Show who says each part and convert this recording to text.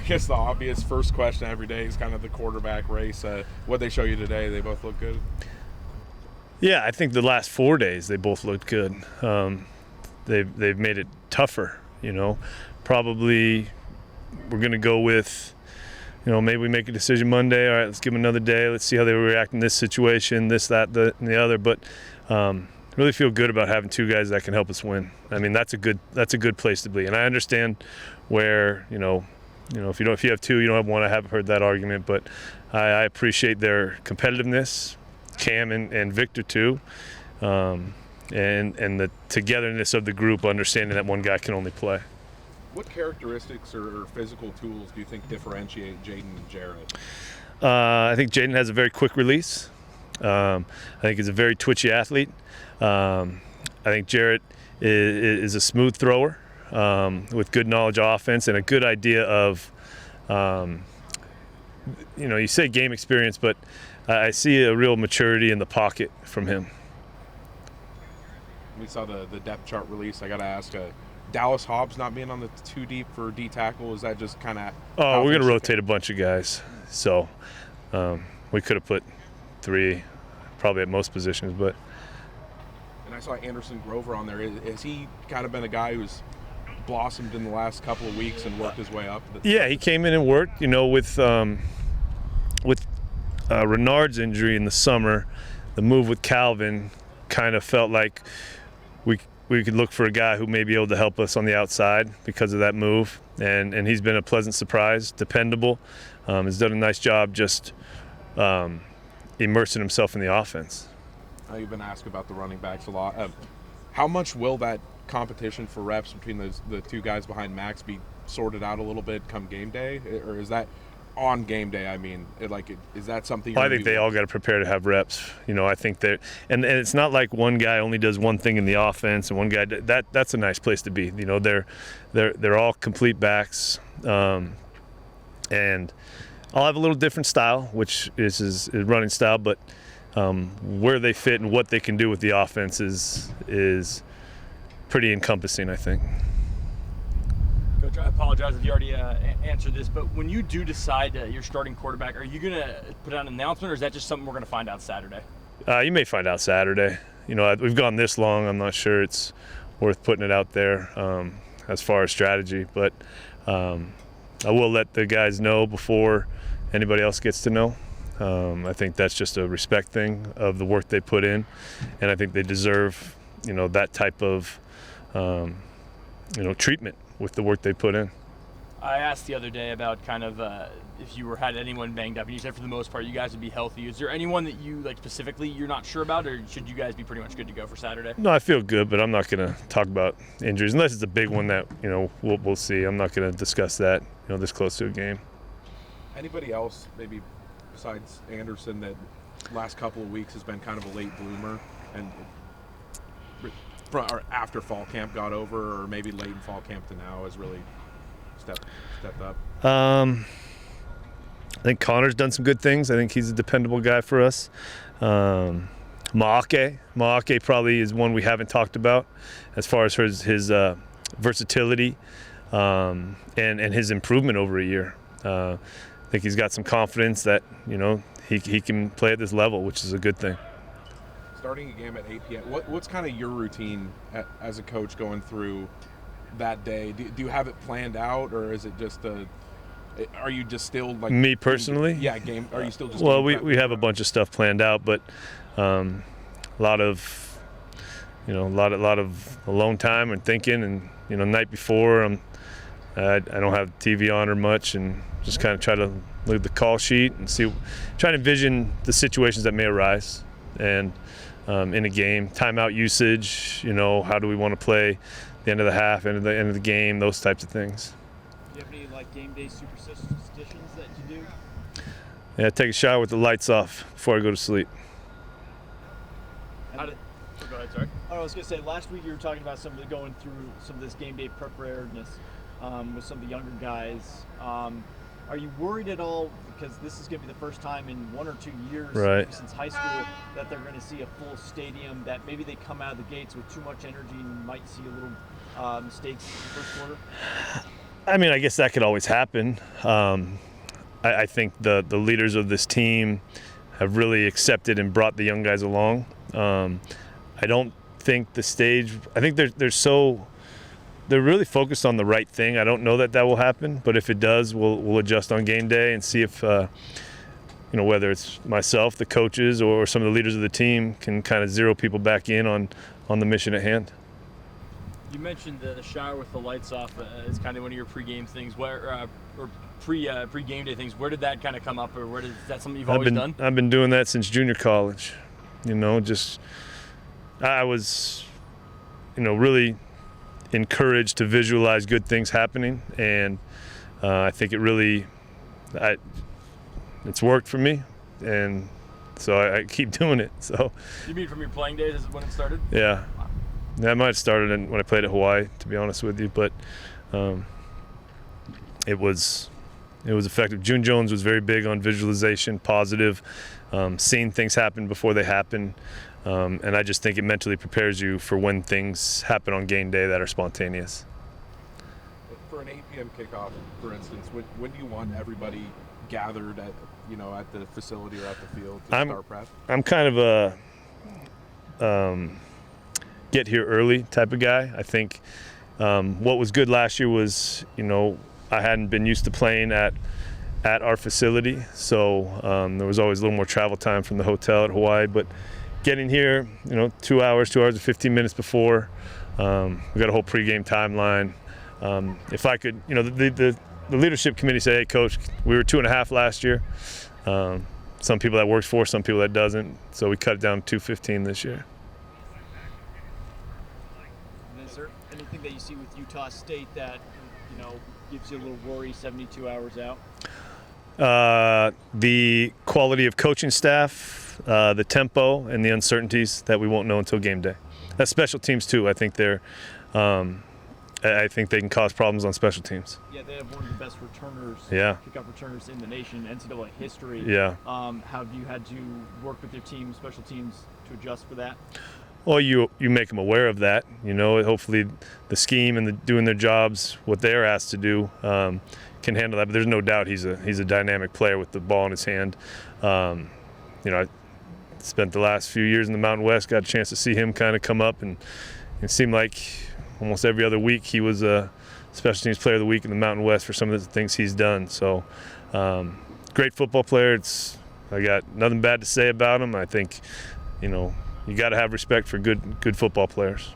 Speaker 1: guess the obvious first question every day is kind of the quarterback race. What they show you today, they both look good?
Speaker 2: Yeah, I think the last 4 days they both looked good. They've made it tougher, Probably we're going to go with, maybe we make a decision Monday. All right, let's give them another day. Let's see how they react in this situation, this, that, and the other. But really feel good about having two guys that can help us win. I mean, that's a good place to be. And I understand where, if you have two, you don't have one. I haven't heard that argument, but I appreciate their competitiveness, Cam and Victor too, and the togetherness of the group, understanding that one guy can only play.
Speaker 1: What characteristics or physical tools do you think differentiate Jaden and Jarrett?
Speaker 2: I think Jaden has a very quick release. I think he's a very twitchy athlete. I think Jarrett is a smooth thrower with good knowledge of offense and a good idea of, you say game experience, but I see a real maturity in the pocket from him.
Speaker 1: We saw the depth chart release. I got to ask, Dallas Hobbs not being on the too deep for D tackle, is that just kind of?
Speaker 2: Oh, we're going to rotate a bunch of guys. So we could have put 3 probably at most positions, but.
Speaker 1: And I saw Anderson Grover on there. Has he kind of been a guy who's blossomed in the last couple of weeks and worked his way up?
Speaker 2: Yeah, he came in and worked. With Renard's injury in the summer, the move with Calvin kind of felt like we could look for a guy who may be able to help us on the outside because of that move. And he's been a pleasant surprise, dependable. Has done a nice job just immersing himself in the offense.
Speaker 1: You've been asked about the running backs a lot. How much will that competition for reps between the two guys behind Max be sorted out a little bit come game day? Or is that on game day? I mean, is that something?
Speaker 2: I think they all got to prepare to have reps. I think that, and it's not like one guy only does one thing in the offense and one guy that's a nice place to be. They're all complete backs, and I'll have a little different style, which is his running style, but where they fit and what they can do with the offense is pretty encompassing, I think.
Speaker 3: Coach, I apologize if you already answered this, but when you do decide your starting quarterback, are you going to put out an announcement, or is that just something we're going to find out Saturday?
Speaker 2: You may find out Saturday. We've gone this long. I'm not sure it's worth putting it out there as far as strategy, but I will let the guys know before anybody else gets to know. I think that's just a respect thing of the work they put in, and I think they deserve, that type of, treatment with the work they put in.
Speaker 3: I asked the other day about kind of if you had anyone banged up, and you said for the most part you guys would be healthy. Is there anyone that you specifically you're not sure about, or should you guys be pretty much good to go for Saturday?
Speaker 2: No, I feel good, but I'm not going to talk about injuries unless it's a big one that we'll see. I'm not going to discuss that this close to a game.
Speaker 1: Anybody else maybe besides Anderson that last couple of weeks has been kind of a late bloomer and after fall camp got over, or maybe late in fall camp to now has really stepped up?
Speaker 2: I think Connor's done some good things. I think he's a dependable guy for us. Maake probably is one we haven't talked about as far as his versatility and his improvement over a year. I think he's got some confidence that he can play at this level, which is a good thing.
Speaker 1: Starting a game at 8 p.m. What's kind of your routine as a coach going through that day? Do you have it planned out, or is it just are you just still like
Speaker 2: me personally?
Speaker 1: Game. Are you still just?
Speaker 2: Well, we have a bunch of stuff planned out, but a lot of alone time and thinking, and night before I don't have TV on or much, and just kind of try to look at the call sheet and try to envision the situations that may arise, and in a game, timeout usage, how do we want to play the end of the half, end of the game, those types of things.
Speaker 4: Do you have any game day superstitions that you do?
Speaker 2: Yeah, take a shower with the lights off before I go to sleep.
Speaker 3: Go ahead, sorry.
Speaker 4: I was going to say, last week you were talking about going through some of this game day preparedness with some of the younger guys. Are you worried at all, because this is going to be the first time in 1 or 2 years since high school that they're going to see a full stadium, that maybe they come out of the gates with too much energy and might see a little mistakes in the first quarter?
Speaker 2: I mean, I guess that could always happen. I think the leaders of this team have really accepted and brought the young guys along. I don't think the stage. I think they're really focused on the right thing. I don't know that will happen, but if it does, we'll adjust on game day and see if whether it's myself, the coaches, or some of the leaders of the team can kind of zero people back in on the mission at hand.
Speaker 3: You mentioned the shower with the lights off as kind of one of your pregame things, or pre-game day things. Where did that kind of come up, or is that something you've always done?
Speaker 2: I've been doing that since junior college. I was, really encouraged to visualize good things happening, and I think it's worked for me, and so I keep doing it. So.
Speaker 3: You mean from your playing days is when it started?
Speaker 2: Yeah. That might have started when I played at Hawaii, to be honest with you, but it was effective. June Jones was very big on visualization, positive, seeing things happen before they happen, and I just think it mentally prepares you for when things happen on game day that are spontaneous.
Speaker 1: For an 8 p.m. kickoff, for instance, when do you want everybody gathered at the facility or at the field to start prep?
Speaker 2: I'm kind of a get here early type of guy. I think what was good last year was, I hadn't been used to playing at our facility, so there was always a little more travel time from the hotel at Hawaii. But getting here, 2 hours and 15 minutes before, we got a whole pregame timeline. If I could, the leadership committee said, "Hey, coach, we were 2.5 last year." Some people that works for, some people that doesn't. So we cut it down to 2:15 this year.
Speaker 4: Is there anything that you see with Utah State that gives you a little worry 72 hours out?
Speaker 2: The quality of coaching staff, the tempo, and the uncertainties that we won't know until game day. That's special teams too. I think I think they can cause problems on special teams.
Speaker 4: Yeah, they have one of the best returners, kickoff returners in the nation, NCAA history.
Speaker 2: Yeah.
Speaker 4: Have you had to work with your team, special teams, to adjust for that?
Speaker 2: Well, you make them aware of that. Hopefully the scheme and doing their jobs, what they're asked to do, can handle that. But there's no doubt he's a dynamic player with the ball in his hand. I spent the last few years in the Mountain West, got a chance to see him kind of come up, and it seemed like almost every other week he was a special teams player of the week in the Mountain West for some of the things he's done. So great football player. I got nothing bad to say about him. I think, you got to have respect for good football players.